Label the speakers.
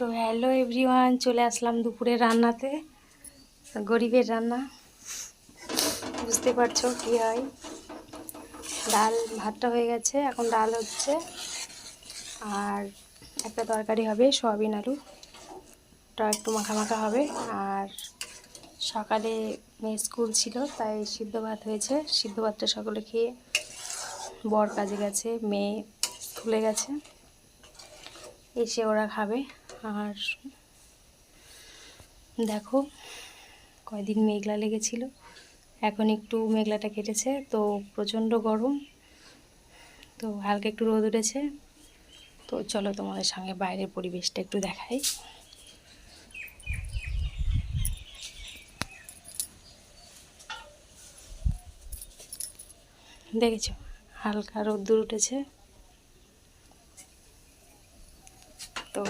Speaker 1: তো hello everyone, চলে আসলাম দুপুরে রান্নাতে। গরিবের রান্না, বুঝতে পারছো কী হয়। ডাল ভাতটা হয়ে গেছে, এখন ডাল হচ্ছে, আর একটা তরকারি হবে সয়াবিন আলু, ওটা একটু মাখা মাখা হবে। আর সকালে মেয়ে স্কুল ছিল, তাই সিদ্ধ ভাত হয়েছে। সিদ্ধ ভাতটা সকলে খেয়ে বর কাজে গেছে, মেয়ে স্কুলে গেছে, এসে ওরা খাবে। আর দেখো, কয়দিন মেঘলা লেগেছিল, এখন একটু মেঘলাটা কেটেছে। তো প্রচণ্ড গরম, তো হালকা একটু রোদ উঠেছে। তো চলো তোমাদের সঙ্গে বাইরের পরিবেশটা একটু দেখাই। দেখেছো, হালকা রোদ্দুর উঠেছে। তো